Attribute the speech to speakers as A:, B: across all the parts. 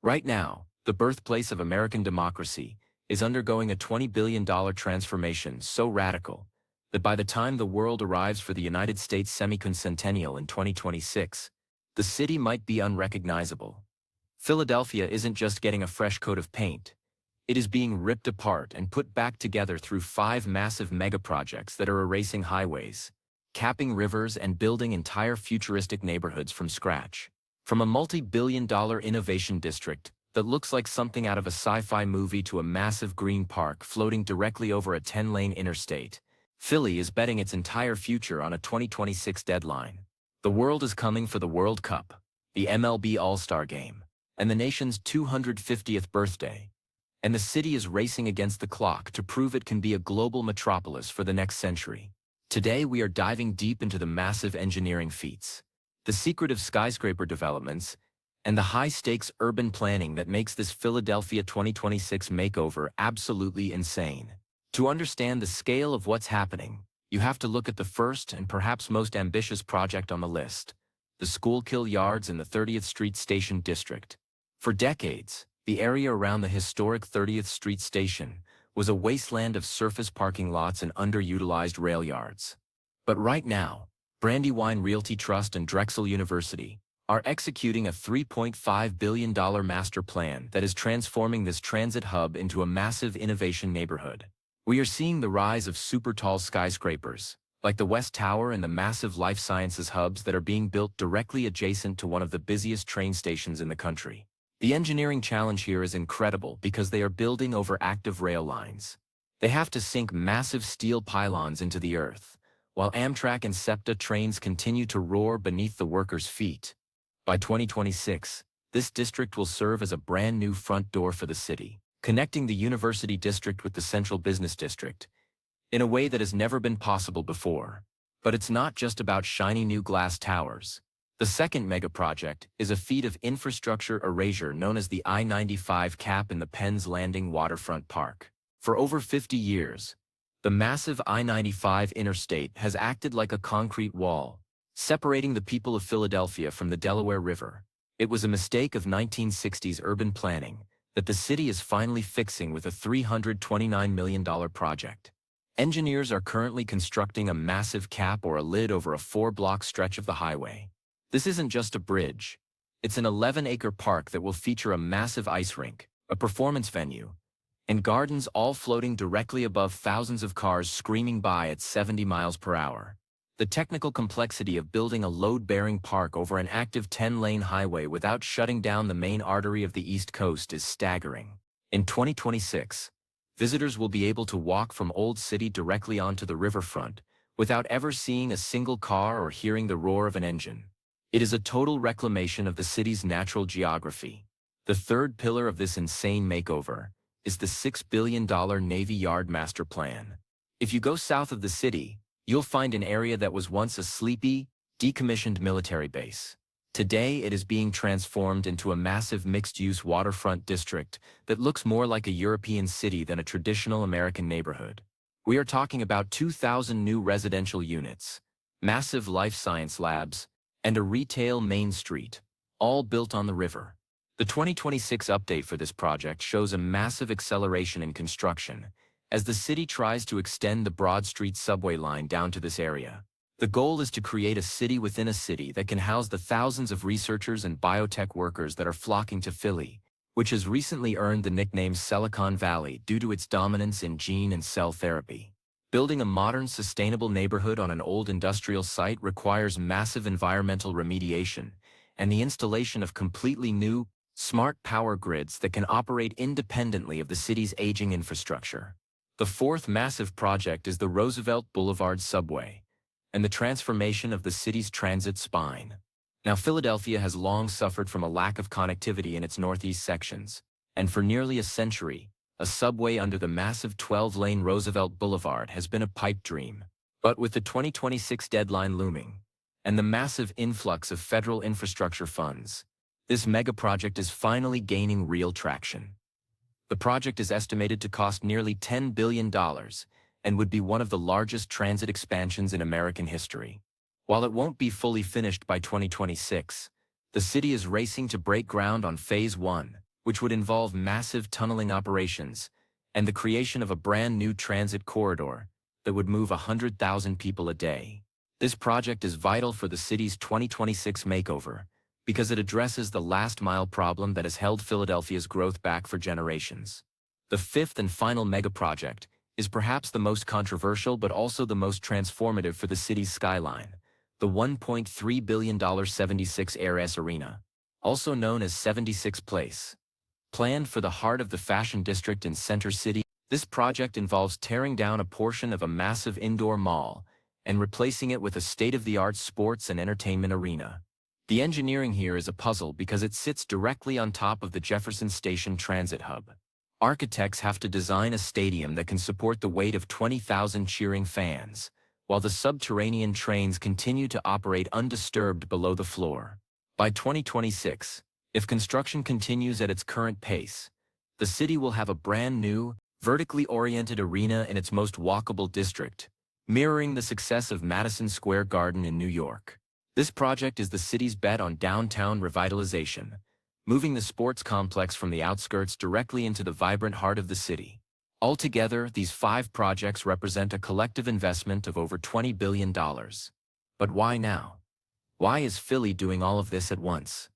A: Right now, the birthplace of American democracy is undergoing a $20 billion transformation so radical that by the time the world arrives for the United States semi-centennial in 2026, the city might be unrecognizable. Philadelphia isn't just getting a fresh coat of paint. It is being ripped apart and put back together through 5 massive megaprojects that are erasing highways, capping rivers, and building entire futuristic neighborhoods from scratch. From a multi-billion-dollar innovation district that looks like something out of a sci-fi movie to a massive green park floating directly over a 10-lane interstate, Philly is betting its entire future on a 2026 deadline. The world is coming for the World Cup, the MLB All-Star Game, and the nation's 250th birthday. And the city is racing against the clock to prove it can be a global metropolis for the next century. Today we are diving deep into the massive engineering feats, the secret of skyscraper developments, and the high-stakes urban planning that makes this Philadelphia 2026 makeover absolutely insane. To understand the scale of what's happening, you have to look at the first and perhaps most ambitious project on the list, the Schuylkill Yards in the 30th Street Station District. For decades, the area around the historic 30th Street Station was a wasteland of surface parking lots and underutilized rail yards. But right now, Brandywine Realty Trust and Drexel University are executing a $3.5 billion master plan that is transforming this transit hub into a massive innovation neighborhood. We are seeing the rise of super-tall skyscrapers, like the West Tower, and the massive life sciences hubs that are being built directly adjacent to one of the busiest train stations in the country. The engineering challenge here is incredible because they are building over active rail lines. They have to sink massive steel pylons into the earth, while Amtrak and SEPTA trains continue to roar beneath the workers' feet. By 2026, this district will serve as a brand new front door for the city, connecting the University District with the Central Business District in a way that has never been possible before. But it's not just about shiny new glass towers. The second megaproject is a feat of infrastructure erasure known as the I-95 cap in the Penn's Landing waterfront park. For over 50 years, the massive I-95 interstate has acted like a concrete wall, separating the people of Philadelphia from the Delaware River. It was a mistake of 1960s urban planning that the city is finally fixing with a $329 million project. Engineers are currently constructing a massive cap or a lid over a 4-block stretch of the highway. This isn't just a bridge. It's an 11-acre park that will feature a massive ice rink, a performance venue, and gardens, all floating directly above thousands of cars screaming by at 70 miles per hour. The technical complexity of building a load-bearing park over an active 10-lane highway without shutting down the main artery of the East Coast is staggering. In 2026, visitors will be able to walk from Old City directly onto the riverfront without ever seeing a single car or hearing the roar of an engine. It is a total reclamation of the city's natural geography. The third pillar of this insane makeover is the $6 billion Navy Yard master plan. If you go south of the city, you'll find an area that was once a sleepy, decommissioned military base. Today it is being transformed into a massive mixed-use waterfront district that looks more like a European city than a traditional American neighborhood. We are talking about 2,000 new residential units, massive life science labs, and a retail main street, all built on the river. The 2026 update for this project shows a massive acceleration in construction as the city tries to extend the Broad Street subway line down to this area. The goal is to create a city within a city that can house the thousands of researchers and biotech workers that are flocking to Philly, which has recently earned the nickname Silicon Valley due to its dominance in gene and cell therapy. Building a modern, sustainable neighborhood on an old industrial site requires massive environmental remediation and the installation of completely new, smart power grids that can operate independently of the city's aging infrastructure. The fourth massive project is the Roosevelt Boulevard subway and the transformation of the city's transit spine. Now, Philadelphia has long suffered from a lack of connectivity in its northeast sections, and for nearly a century, a subway under the massive 12-lane Roosevelt Boulevard has been a pipe dream. But with the 2026 deadline looming, and the massive influx of federal infrastructure funds, this megaproject is finally gaining real traction. The project is estimated to cost nearly $10 billion and would be one of the largest transit expansions in American history. While it won't be fully finished by 2026, the city is racing to break ground on Phase 1, which would involve massive tunneling operations and the creation of a brand new transit corridor that would move 100,000 people a day. This project is vital for the city's 2026 makeover because it addresses the last-mile problem that has held Philadelphia's growth back for generations. The fifth and final mega-project is perhaps the most controversial but also the most transformative for the city's skyline, the $1.3 billion 76 Airs Arena, also known as 76 Place. Planned for the heart of the fashion district in Center City, this project involves tearing down a portion of a massive indoor mall and replacing it with a state-of-the-art sports and entertainment arena. The engineering here is a puzzle because it sits directly on top of the Jefferson Station transit hub. Architects have to design a stadium that can support the weight of 20,000 cheering fans, while the subterranean trains continue to operate undisturbed below the floor. By 2026, if construction continues at its current pace, the city will have a brand new, vertically oriented arena in its most walkable district, mirroring the success of Madison Square Garden in New York. This project is the city's bet on downtown revitalization, moving the sports complex from the outskirts directly into the vibrant heart of the city. Altogether, these 5 projects represent a collective investment of over $20 billion. But why now? Why is Philly doing all of this at once?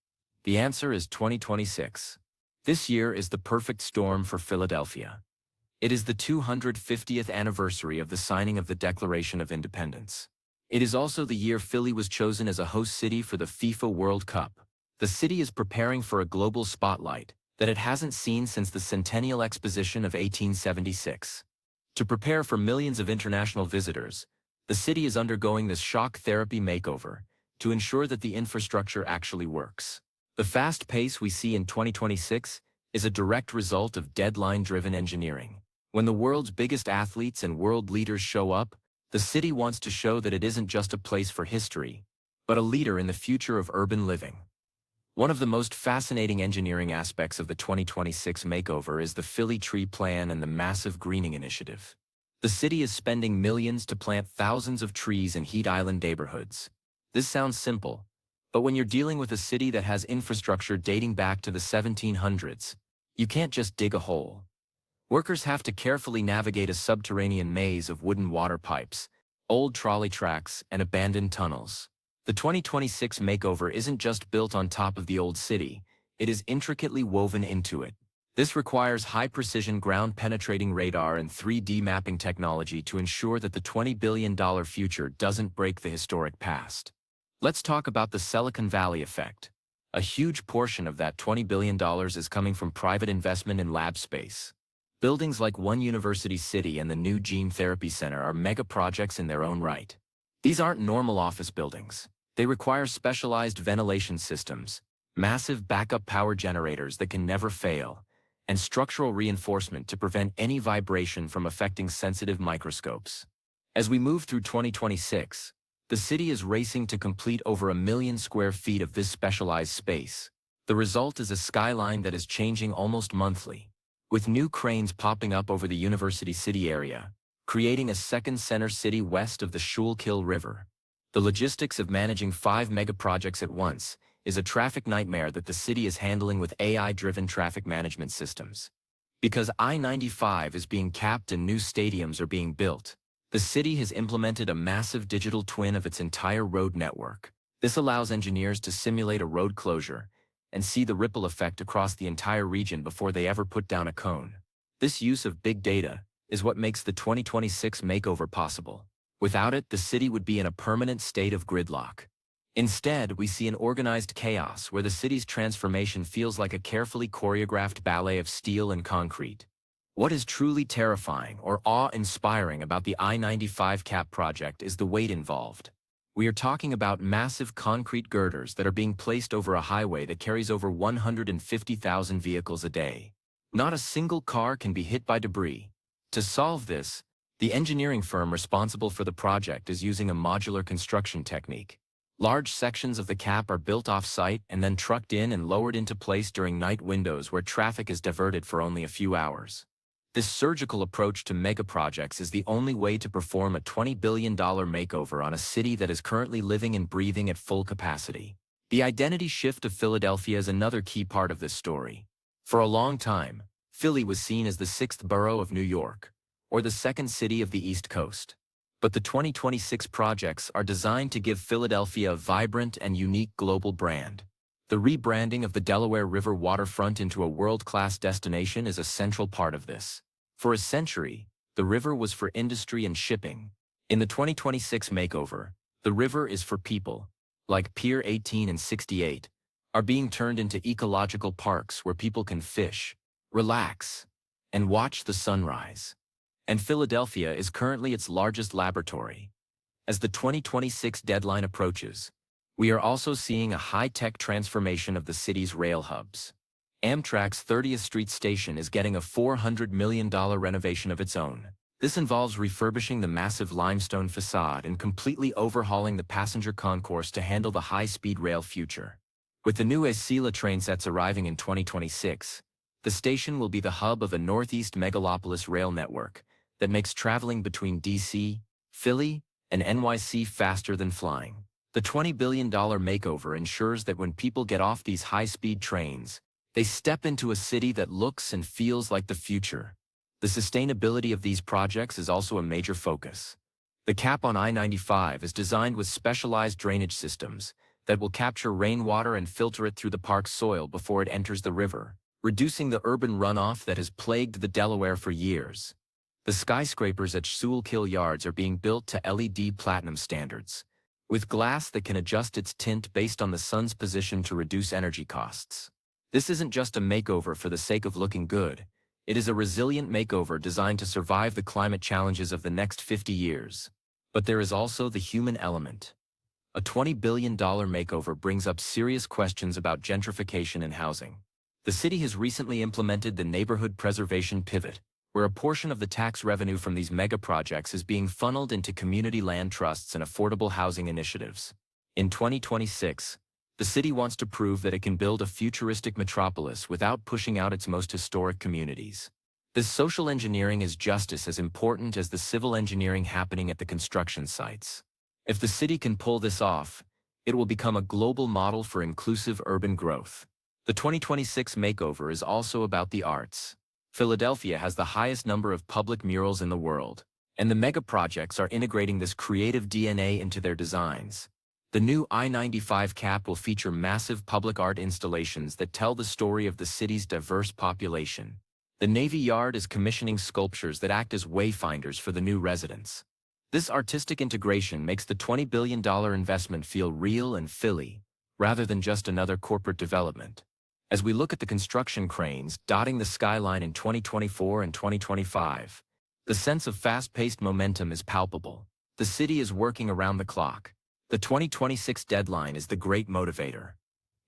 A: The answer is 2026. This year is the perfect storm for Philadelphia. It is the 250th anniversary of the signing of the Declaration of Independence. It is also the year Philly was chosen as a host city for the FIFA World Cup. The city is preparing for a global spotlight that it hasn't seen since the Centennial Exposition of 1876. To prepare for millions of international visitors, the city is undergoing this shock therapy makeover to ensure that the infrastructure actually works. The fast pace we see in 2026 is a direct result of deadline-driven engineering. When the world's biggest athletes and world leaders show up, the city wants to show that it isn't just a place for history, but a leader in the future of urban living. One of the most fascinating engineering aspects of the 2026 makeover is the Philly Tree Plan and the massive greening initiative. The city is spending millions to plant thousands of trees in Heat Island neighborhoods. This sounds simple, but when you're dealing with a city that has infrastructure dating back to the 1700s, you can't just dig a hole. Workers have to carefully navigate a subterranean maze of wooden water pipes, old trolley tracks, and abandoned tunnels. The 2026 makeover isn't just built on top of the old city, it is intricately woven into it. This requires high-precision ground-penetrating radar and 3D mapping technology to ensure that the $20 billion future doesn't break the historic past. Let's talk about the Silicon Valley effect. A huge portion of that $20 billion is coming from private investment in lab space. Buildings like One University City and the new Gene Therapy Center are mega projects in their own right. These aren't normal office buildings. They require specialized ventilation systems, massive backup power generators that can never fail, and structural reinforcement to prevent any vibration from affecting sensitive microscopes. As we move through 2026, the city is racing to complete over 1 million square feet of this specialized space. The result is a skyline that is changing almost monthly, with new cranes popping up over the University City area, creating a second center city west of the Schuylkill River. The logistics of managing 5 mega-projects at once is a traffic nightmare that the city is handling with AI-driven traffic management systems. Because I-95 is being capped and new stadiums are being built, the city has implemented a massive digital twin of its entire road network. This allows engineers to simulate a road closure and see the ripple effect across the entire region before they ever put down a cone. This use of big data is what makes the 2026 makeover possible. Without it, the city would be in a permanent state of gridlock. Instead, we see an organized chaos where the city's transformation feels like a carefully choreographed ballet of steel and concrete. What is truly terrifying or awe-inspiring about the I-95 CAP project is the weight involved. We are talking about massive concrete girders that are being placed over a highway that carries over 150,000 vehicles a day. Not a single car can be hit by debris. To solve this, the engineering firm responsible for the project is using a modular construction technique. Large sections of the cap are built off-site and then trucked in and lowered into place during night windows where traffic is diverted for only a few hours. This surgical approach to mega-projects is the only way to perform a $20 billion makeover on a city that is currently living and breathing at full capacity. The identity shift of Philadelphia is another key part of this story. For a long time, Philly was seen as the sixth borough of New York, or the second city of the East Coast. But the 2026 projects are designed to give Philadelphia a vibrant and unique global brand. The rebranding of the Delaware River waterfront into a world-class destination is a central part of this. For a century, the river was for industry and shipping. In the 2026 makeover, the river is for people, like Pier 18 and 68, are being turned into ecological parks where people can fish, relax, and watch the sunrise. And Philadelphia is currently its largest laboratory. As the 2026 deadline approaches, we are also seeing a high-tech transformation of the city's rail hubs. Amtrak's 30th Street Station is getting a $400 million renovation of its own. This involves refurbishing the massive limestone facade and completely overhauling the passenger concourse to handle the high-speed rail future. With the new Escala train sets arriving in 2026, the station will be the hub of a Northeast megalopolis rail network that makes traveling between DC, Philly, and NYC faster than flying. The $20 billion makeover ensures that when people get off these high-speed trains, they step into a city that looks and feels like the future. The sustainability of these projects is also a major focus. The cap on I-95 is designed with specialized drainage systems that will capture rainwater and filter it through the park's soil before it enters the river, reducing the urban runoff that has plagued the Delaware for years. The skyscrapers at Schuylkill Yards are being built to LED platinum standards, with glass that can adjust its tint based on the sun's position to reduce energy costs. This isn't just a makeover for the sake of looking good. It is a resilient makeover designed to survive the climate challenges of the next 50 years. But there is also the human element. A $20 billion makeover brings up serious questions about gentrification and housing. The city has recently implemented the neighborhood preservation pivot, where a portion of the tax revenue from these mega projects is being funneled into community land trusts and affordable housing initiatives. In 2026, the city wants to prove that it can build a futuristic metropolis without pushing out its most historic communities. This social engineering is just as important as the civil engineering happening at the construction sites. If the city can pull this off, it will become a global model for inclusive urban growth. The 2026 makeover is also about the arts. Philadelphia has the highest number of public murals in the world, and the mega projects are integrating this creative DNA into their designs. The new I-95 cap will feature massive public art installations that tell the story of the city's diverse population. The Navy Yard is commissioning sculptures that act as wayfinders for the new residents. This artistic integration makes the $20 billion investment feel real and Philly, rather than just another corporate development. As we look at the construction cranes dotting the skyline in 2024 and 2025, the sense of fast-paced momentum is palpable. The city is working around the clock. The 2026 deadline is the great motivator.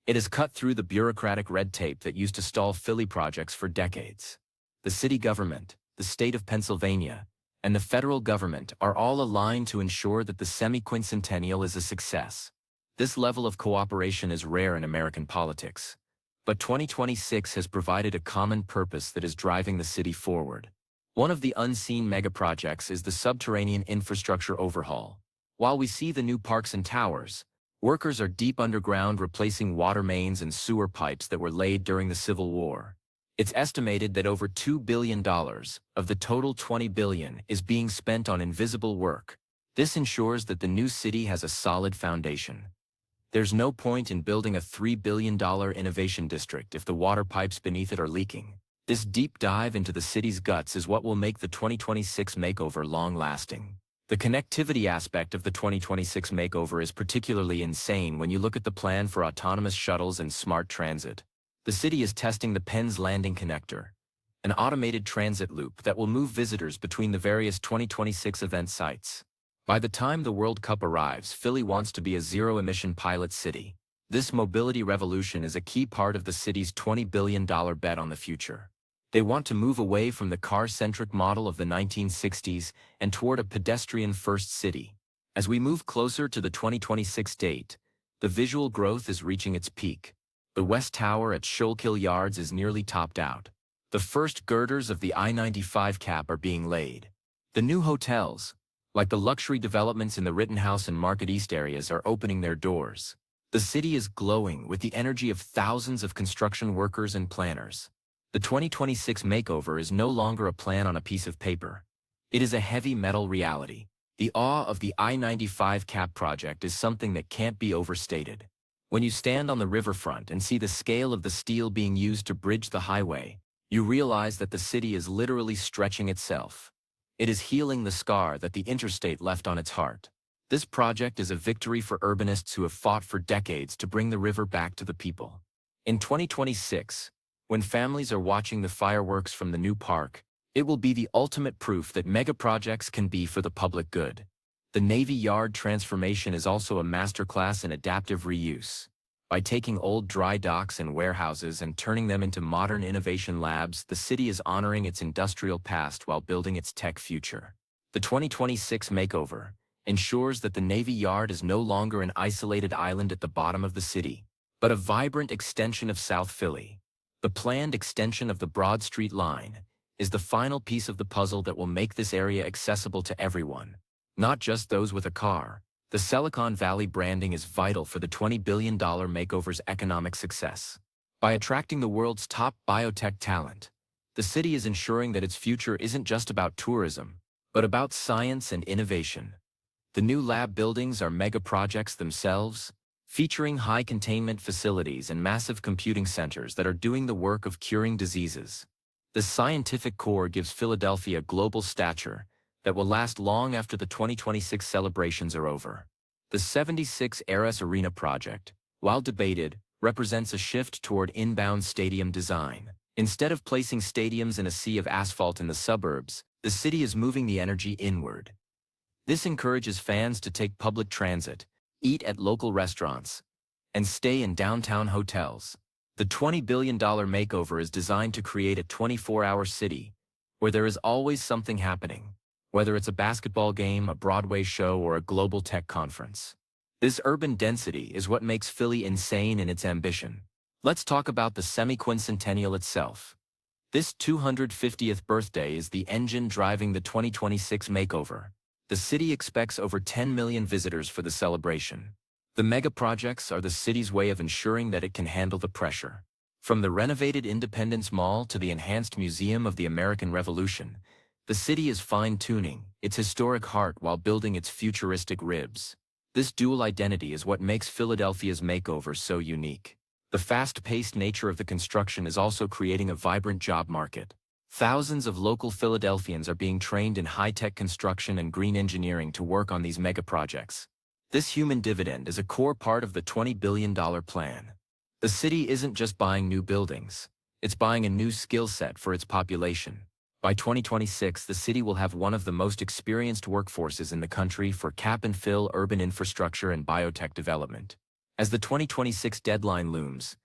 A: It has cut through the bureaucratic red tape that used to stall Philly projects for decades. The city government, the state of Pennsylvania, and the federal government are all aligned to ensure that the semi-quincentennial is a success. This level of cooperation is rare in American politics. But 2026 has provided a common purpose that is driving the city forward. One of the unseen megaprojects is the subterranean infrastructure overhaul. While we see the new parks and towers, workers are deep underground replacing water mains and sewer pipes that were laid during the Civil War. It's estimated that over $2 billion of the total $20 billion is being spent on invisible work. This ensures that the new city has a solid foundation. There's no point in building a $3 billion innovation district if the water pipes beneath it are leaking. This deep dive into the city's guts is what will make the 2026 makeover long-lasting. The connectivity aspect of the 2026 makeover is particularly insane when you look at the plan for autonomous shuttles and smart transit. The city is testing the Penn's Landing Connector, an automated transit loop that will move visitors between the various 2026 event sites. By the time the World Cup arrives, Philly wants to be a zero-emission pilot city. This mobility revolution is a key part of the city's $20 billion bet on the future. They want to move away from the car-centric model of the 1960s and toward a pedestrian-first city. As we move closer to the 2026 date, the visual growth is reaching its peak. The West Tower at Schuylkill Yards is nearly topped out. The first girders of the I-95 cap are being laid. The new hotels, like the luxury developments in the Rittenhouse and Market East areas, are opening their doors. The city is glowing with the energy of thousands of construction workers and planners. The 2026 makeover is no longer a plan on a piece of paper. It is a heavy metal reality. The awe of the I-95 CAP project is something that can't be overstated. When you stand on the riverfront and see the scale of the steel being used to bridge the highway, you realize that the city is literally stretching itself. It is healing the scar that the interstate left on its heart. This project is a victory for urbanists who have fought for decades to bring the river back to the people. In 2026, when families are watching the fireworks from the new park, it will be the ultimate proof that megaprojects can be for the public good. The Navy Yard transformation is also a masterclass in adaptive reuse. By taking old dry docks and warehouses and turning them into modern innovation labs, the city is honoring its industrial past while building its tech future. The 2026 makeover ensures that the Navy Yard is no longer an isolated island at the bottom of the city, but a vibrant extension of South Philly. The planned extension of the Broad Street line is the final piece of the puzzle that will make this area accessible to everyone, not just those with a car. The Silicon Valley branding is vital for the $20 billion makeover's economic success. By attracting the world's top biotech talent, the city is ensuring that its future isn't just about tourism, but about science and innovation. The new lab buildings are mega projects themselves, featuring high containment facilities and massive computing centers that are doing the work of curing diseases. The scientific core gives Philadelphia global stature that will last long after the 2026 celebrations are over. The 76 Ares Arena project, while debated, represents a shift toward inbound stadium design. Instead of placing stadiums in a sea of asphalt in the suburbs, the city is moving the energy inward. This encourages fans to take public transit, eat at local restaurants, and stay in downtown hotels. The $20 billion makeover is designed to create a 24-hour city where there is always something happening, whether it's a basketball game, a Broadway show, or a global tech conference. This urban density is what makes Philly insane in its ambition. Let's talk about the semi-quincentennial itself. This 250th birthday is the engine driving the 2026 makeover. The city expects over 10 million visitors for the celebration. The mega projects are the city's way of ensuring that it can handle the pressure. From the renovated Independence Mall to the enhanced Museum of the American Revolution, the city is fine-tuning its historic heart while building its futuristic ribs. This dual identity is what makes Philadelphia's makeover so unique. The fast-paced nature of the construction is also creating a vibrant job market. Thousands of local Philadelphians are being trained in high-tech construction and green engineering to work on these mega projects. This human dividend is a core part of the $20 billion plan. The city isn't just buying new buildings, it's buying a new skill set for its population. By 2026, the city will have one of the most experienced workforces in the country for cap-and-fill urban infrastructure and biotech development. As the 2026 deadline looms,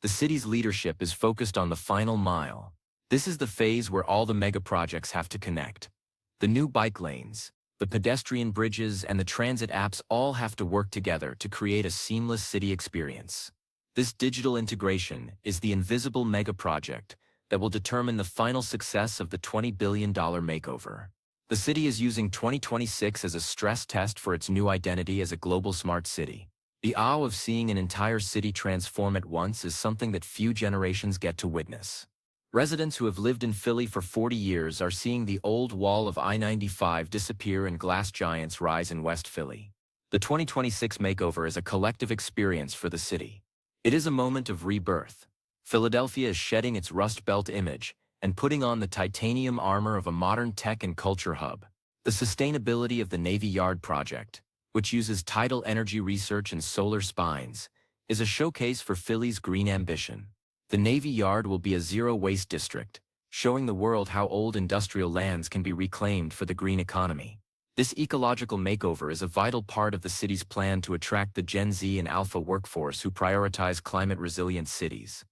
A: the city's leadership is focused on the final mile. This is the phase where all the mega projects have to connect. The new bike lanes, the pedestrian bridges, and the transit apps all have to work together to create a seamless city experience. This digital integration is the invisible mega project that will determine the final success of the $20 billion makeover. The city is using 2026 as a stress test for its new identity as a global smart city. The awe of seeing an entire city transform at once is something that few generations get to witness. Residents who have lived in Philly for 40 years are seeing the old wall of I-95 disappear and glass giants rise in West Philly. The 2026 makeover is a collective experience for the city. It is a moment of rebirth. Philadelphia is shedding its Rust Belt image and putting on the titanium armor of a modern tech and culture hub. The sustainability of the Navy Yard project, which uses tidal energy research and solar spines, is a showcase for Philly's green ambition. The Navy Yard will be a zero-waste district, showing the world how old industrial lands can be reclaimed for the green economy. This ecological makeover is a vital part of the city's plan to attract the Gen Z and Alpha workforce who prioritize climate-resilient cities.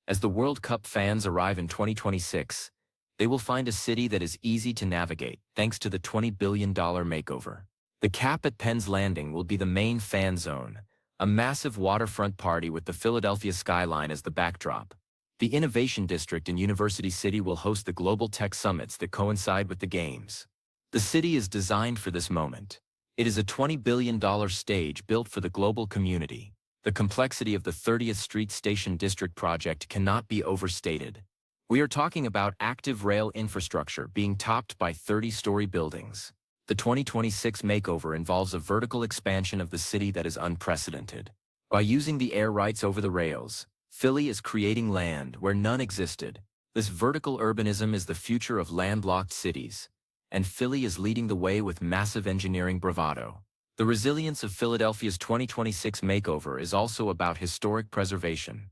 A: As the World Cup fans arrive in 2026, they will find a city that is easy to navigate thanks to the $20 billion makeover. The Cap at Penn's Landing will be the main fan zone, a massive waterfront party with the Philadelphia skyline as the backdrop. The Innovation District in University City will host the global tech summits that coincide with the games. The city is designed for this moment. It is a $20 billion stage built for the global community. The complexity of the 30th Street Station District project cannot be overstated. We are talking about active rail infrastructure being topped by 30-story buildings. The 2026 makeover involves a vertical expansion of the city that is unprecedented. By using the air rights over the rails, Philly is creating land where none existed. This vertical urbanism is the future of landlocked cities, and Philly is leading the way with massive engineering bravado. The resilience of Philadelphia's 2026 makeover is also about historic preservation.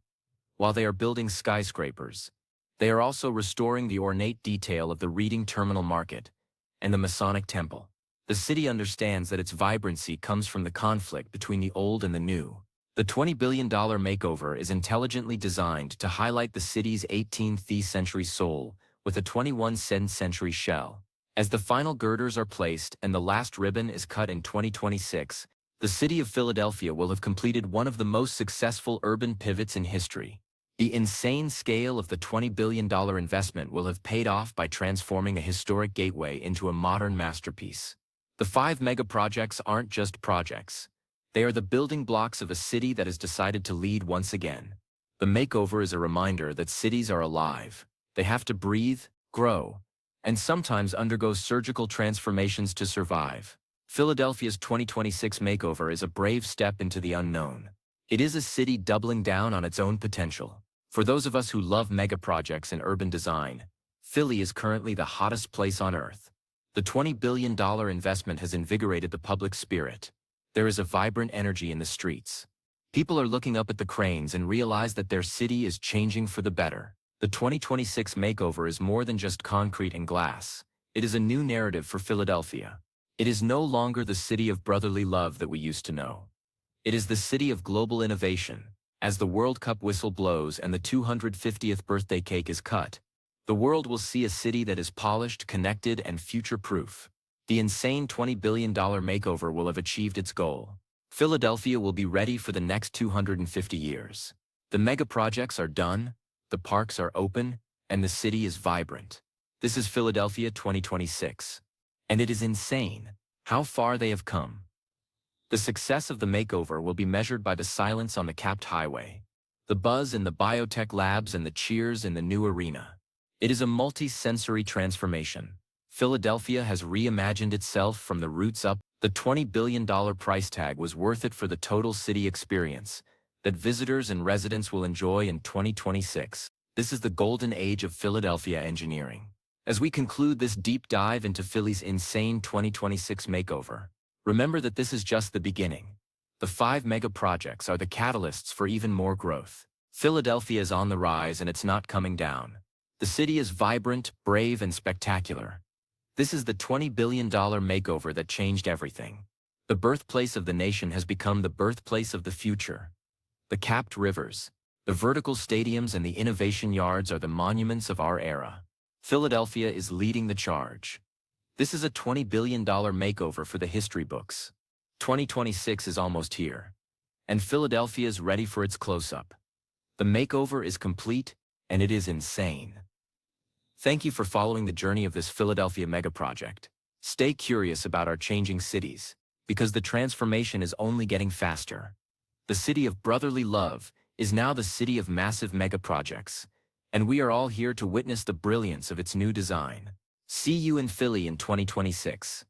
A: While they are building skyscrapers, they are also restoring the ornate detail of the Reading Terminal Market and the Masonic Temple. The city understands that its vibrancy comes from the conflict between the old and the new. The $20 billion makeover is intelligently designed to highlight the city's 18th century soul with a 21st century shell. As the final girders are placed and the last ribbon is cut in 2026, the city of Philadelphia will have completed one of the most successful urban pivots in history. The insane scale of the $20 billion investment will have paid off by transforming a historic gateway into a modern masterpiece. The 5 mega projects aren't just projects. They are the building blocks of a city that has decided to lead once again. The makeover is a reminder that cities are alive. They have to breathe, grow, and sometimes undergo surgical transformations to survive. Philadelphia's 2026 makeover is a brave step into the unknown. It is a city doubling down on its own potential. For those of us who love mega projects and urban design, Philly is currently the hottest place on earth. The $20 billion investment has invigorated the public spirit. There is a vibrant energy in the streets. People are looking up at the cranes and realize that their city is changing for the better. The 2026 makeover is more than just concrete and glass. It is a new narrative for Philadelphia. It is no longer the city of brotherly love that we used to know. It is the city of global innovation. As the World Cup whistle blows and the 250th birthday cake is cut, the world will see a city that is polished, connected, and future-proof. The insane $20 billion makeover will have achieved its goal. Philadelphia will be ready for the next 250 years. The mega projects are done, the parks are open, and the city is vibrant. This is Philadelphia 2026. And it is insane how far they have come. The success of the makeover will be measured by the silence on the capped highway, the buzz in the biotech labs, and the cheers in the new arena. It is a multi-sensory transformation. Philadelphia has reimagined itself from the roots up. The $20 billion price tag was worth it for the total city experience that visitors and residents will enjoy in 2026. This is the golden age of Philadelphia engineering. As we conclude this deep dive into Philly's insane 2026 makeover, remember that this is just the beginning. The 5 mega projects are the catalysts for even more growth. Philadelphia is on the rise and it's not coming down. The city is vibrant, brave, and spectacular. This is the $20 billion makeover that changed everything. The birthplace of the nation has become the birthplace of the future. The capped rivers, the vertical stadiums, and the innovation yards are the monuments of our era. Philadelphia is leading the charge. This is a $20 billion makeover for the history books. 2026 is almost here, and Philadelphia is ready for its close-up. The makeover is complete, and it is insane. Thank you for following the journey of this Philadelphia mega project. Stay curious about our changing cities, because the transformation is only getting faster. The city of brotherly love is now the city of massive mega projects, and we are all here to witness the brilliance of its new design. See you in Philly in 2026.